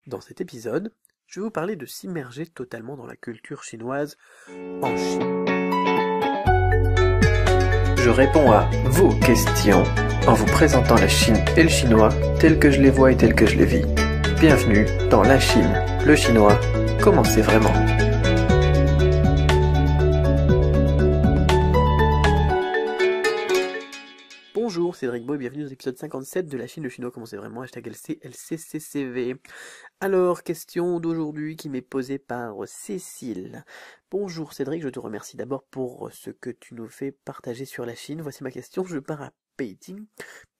Dans cet épisode, je vais vous parler de s'immerger totalement dans la culture chinoise en Chine. Je réponds à vos questions en vous présentant la Chine et le chinois tels que je les vois et tels que je les vis. Bienvenue dans la Chine, le chinois, comment c'est vraiment. Bonjour, c'est Cédric Beau et bienvenue dans l'épisode 57 de la Chine, le chinois, comment c'est vraiment, hashtag LCCCCV. Alors, question d'aujourd'hui qui m'est posée par Cécile. Bonjour Cédric, je te remercie d'abord pour ce que tu nous fais partager sur la Chine. Voici ma question, je pars à Pékin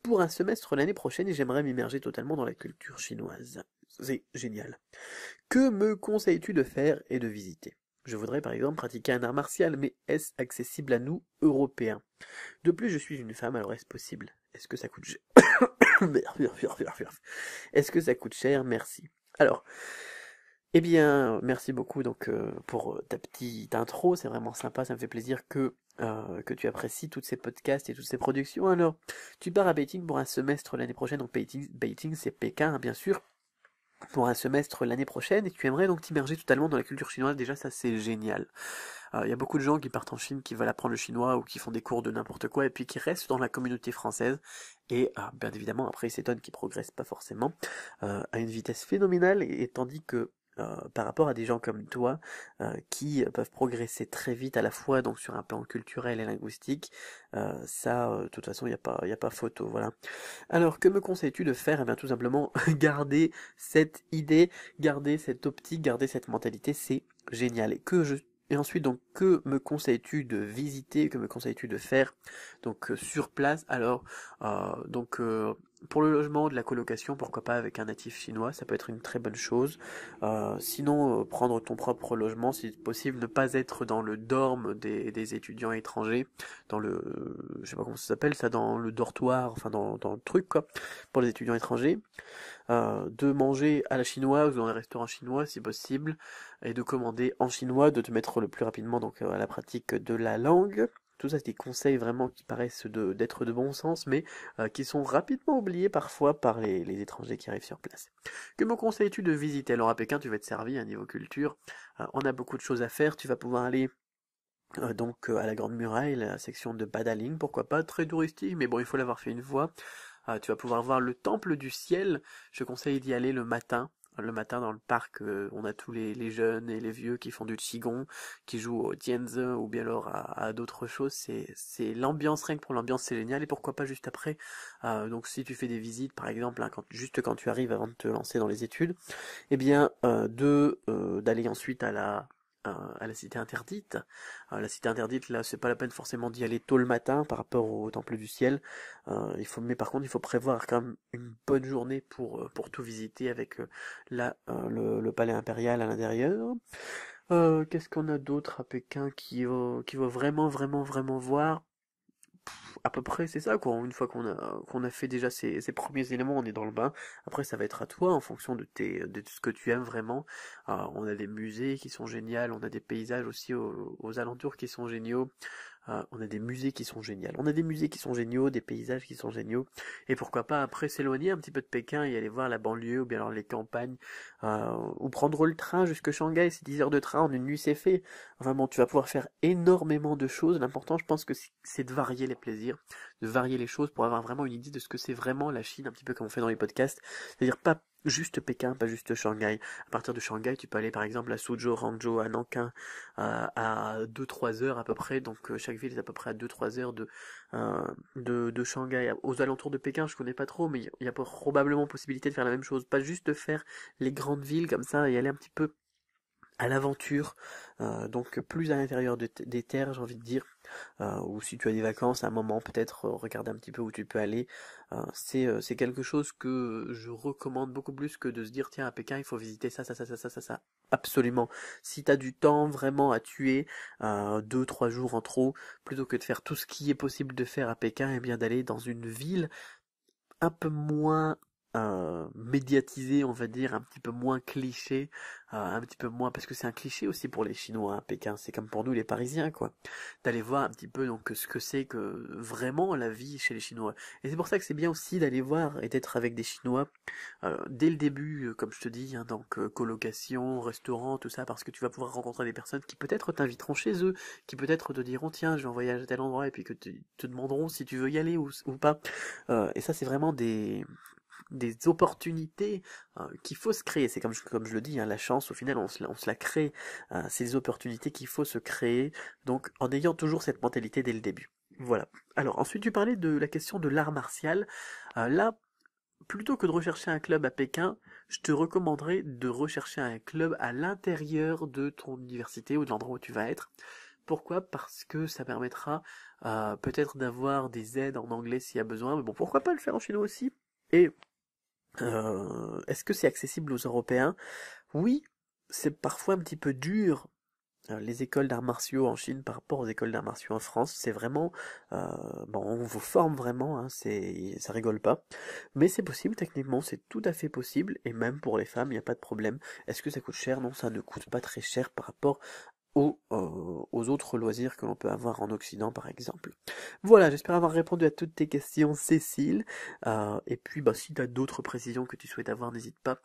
pour un semestre l'année prochaine et j'aimerais m'immerger totalement dans la culture chinoise. C'est génial. Que me conseilles-tu de faire et de visiter? Je voudrais par exemple pratiquer un art martial, mais est-ce accessible à nous, Européens? De plus, je suis une femme, alors est-ce possible? Est-ce que ça coûte cher? Est-ce que ça coûte cher? Merci. Alors, eh bien, merci beaucoup donc pour ta petite intro, c'est vraiment sympa, ça me fait plaisir que tu apprécies tous ces podcasts et toutes ces productions. Alors, tu pars à Beijing pour un semestre l'année prochaine, donc Beijing c'est Pékin, hein, bien sûr, pour un semestre l'année prochaine, et tu aimerais donc t'immerger totalement dans la culture chinoise, déjà ça c'est génial. Il y a beaucoup de gens qui partent en Chine, qui veulent apprendre le chinois, ou qui font des cours de n'importe quoi, et puis qui restent dans la communauté française, et bien évidemment après ils s'étonnent qu'ils progressent pas forcément, à une vitesse phénoménale, et tandis que par rapport à des gens comme toi qui peuvent progresser très vite à la fois donc sur un plan culturel et linguistique, de toute façon il y a pas photo, voilà. Alors que me conseilles-tu de faire? Eh bien tout simplement garder cette idée, garder cette optique, garder cette mentalité, c'est génial. Et ensuite, donc, que me conseilles-tu de visiter, que me conseilles-tu de faire, donc sur place? Alors, pour le logement, de la colocation, pourquoi pas avec un natif chinois, ça peut être une très bonne chose. Sinon, prendre ton propre logement, si possible, ne pas être dans le dorm des étudiants étrangers, dans je sais pas comment ça s'appelle, ça, dans le dortoir, enfin dans le truc, quoi, pour les étudiants étrangers. De manger à la chinoise ou dans un restaurant chinois si possible, et de commander en chinois, de te mettre le plus rapidement donc à la pratique de la langue. Tout ça, c'est des conseils vraiment qui paraissent d'être de bon sens, mais qui sont rapidement oubliés parfois par les étrangers qui arrivent sur place. Que me conseilles-tu de visiter? Alors à Pékin, tu vas être servi à niveau culture. On a beaucoup de choses à faire. Tu vas pouvoir aller à la Grande Muraille, la section de Badaling, pourquoi pas, très touristique, mais bon, il faut l'avoir fait une fois. Tu vas pouvoir voir le temple du ciel. Je conseille d'y aller le matin. Le matin dans le parc, on a tous les jeunes et les vieux qui font du qigong, qui jouent au tianzi ou bien alors à d'autres choses. C'est l'ambiance, rien que pour l'ambiance, c'est génial. Et pourquoi pas juste après. Donc si tu fais des visites, par exemple, hein, juste quand tu arrives avant de te lancer dans les études, eh bien d'aller ensuite à la cité interdite. La cité interdite, là, c'est pas la peine forcément d'y aller tôt le matin par rapport au temple du ciel. Mais par contre, il faut prévoir quand même une bonne journée pour tout visiter avec le palais impérial à l'intérieur. Qu'est-ce qu'on a d'autre à Pékin qui va vraiment, vraiment, vraiment voir? À peu près, c'est ça, quoi. Une fois qu'on a fait déjà ces premiers éléments, on est dans le bain. Après, ça va être à toi, en fonction de ce que tu aimes vraiment. On a des musées qui sont géniaux, on a des paysages aussi aux alentours qui sont géniaux. On a des musées qui sont géniaux. On a des musées qui sont géniaux, des paysages qui sont géniaux. Et pourquoi pas après s'éloigner un petit peu de Pékin et aller voir la banlieue ou bien alors les campagnes. Ou prendre le train jusque Shanghai, c'est 10 heures de train en une nuit, c'est fait. Enfin bon, tu vas pouvoir faire énormément de choses. L'important, je pense que c'est de varier les plaisirs, de varier les choses pour avoir vraiment une idée de ce que c'est vraiment la Chine, un petit peu comme on fait dans les podcasts. C'est-à-dire pas juste Pékin, pas juste Shanghai. À partir de Shanghai, tu peux aller par exemple à Suzhou, Hangzhou, à Nankin, à 2-3 heures à peu près. Donc chaque ville est à peu près à 2-3 heures de Shanghai. Aux alentours de Pékin, je connais pas trop, mais il y a probablement possibilité de faire la même chose. Pas juste de faire les grandes villes comme ça et aller un petit peu à l'aventure, donc plus à l'intérieur des terres, j'ai envie de dire, ou si tu as des vacances, à un moment peut-être regarder un petit peu où tu peux aller. C'est quelque chose que je recommande beaucoup plus que de se dire tiens à Pékin il faut visiter ça, ça, ça, ça, ça, ça, ça. Absolument. Si tu as du temps vraiment à tuer, 2-3 jours en trop, plutôt que de faire tout ce qui est possible de faire à Pékin, et bien d'aller dans une ville un peu moins médiatisé, on va dire, un petit peu moins cliché, un petit peu moins, parce que c'est un cliché aussi pour les Chinois à Pékin, c'est comme pour nous les Parisiens, quoi, d'aller voir un petit peu donc ce que c'est que vraiment la vie chez les Chinois. Et c'est pour ça que c'est bien aussi d'aller voir et d'être avec des Chinois dès le début, comme je te dis, hein, donc colocation, restaurant, tout ça, parce que tu vas pouvoir rencontrer des personnes qui peut-être t'inviteront chez eux, qui peut-être te diront tiens, je vais en voyage à tel endroit, et puis que te demanderont si tu veux y aller ou pas. Et ça, c'est vraiment des opportunités qu'il faut se créer. C'est comme je le dis, hein, la chance, au final, on se la crée. C'est des opportunités qu'il faut se créer, donc en ayant toujours cette mentalité dès le début. Voilà. Alors, ensuite, tu parlais de la question de l'art martial. Là, plutôt que de rechercher un club à Pékin, je te recommanderais de rechercher un club à l'intérieur de ton université ou de l'endroit où tu vas être. Pourquoi? Parce que ça permettra peut-être d'avoir des aides en anglais s'il y a besoin, mais bon, pourquoi pas le faire en chinois aussi? Et est-ce que c'est accessible aux Européens? Oui, c'est parfois un petit peu dur. Les écoles d'arts martiaux en Chine par rapport aux écoles d'arts martiaux en France, c'est vraiment bon, on vous forme vraiment, hein, ça rigole pas, mais c'est possible techniquement, c'est tout à fait possible et même pour les femmes, il n'y a pas de problème. Est-ce que ça coûte cher? Non, ça ne coûte pas très cher par rapport aux autres loisirs que l'on peut avoir en Occident par exemple. Voilà, j'espère avoir répondu à toutes tes questions, Cécile. Et puis, bah, si tu as d'autres précisions que tu souhaites avoir, n'hésite pas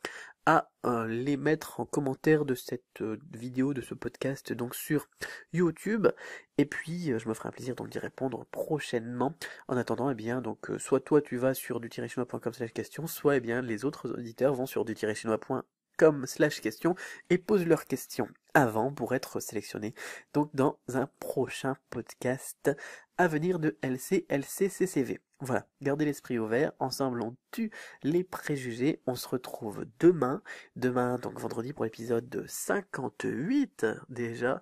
à les mettre en commentaire de cette vidéo, de ce podcast, donc sur YouTube. Et puis, je me ferai un plaisir donc d'y répondre prochainement. En attendant, eh bien, donc, soit toi tu vas sur du-chinois.com/question, soit eh bien les autres auditeurs vont sur du-chinois.com/question et posent leurs questions avant pour être sélectionnés donc dans un prochain podcast à venir de LCCCV. Voilà, gardez l'esprit ouvert, ensemble on tue les préjugés, on se retrouve demain, donc vendredi pour l'épisode 58 déjà,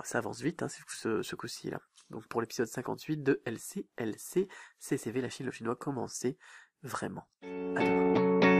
ça avance vite hein, ce coup-ci là, donc pour l'épisode 58 de LCCCV, la Chine, le chinois, commencez vraiment. À demain.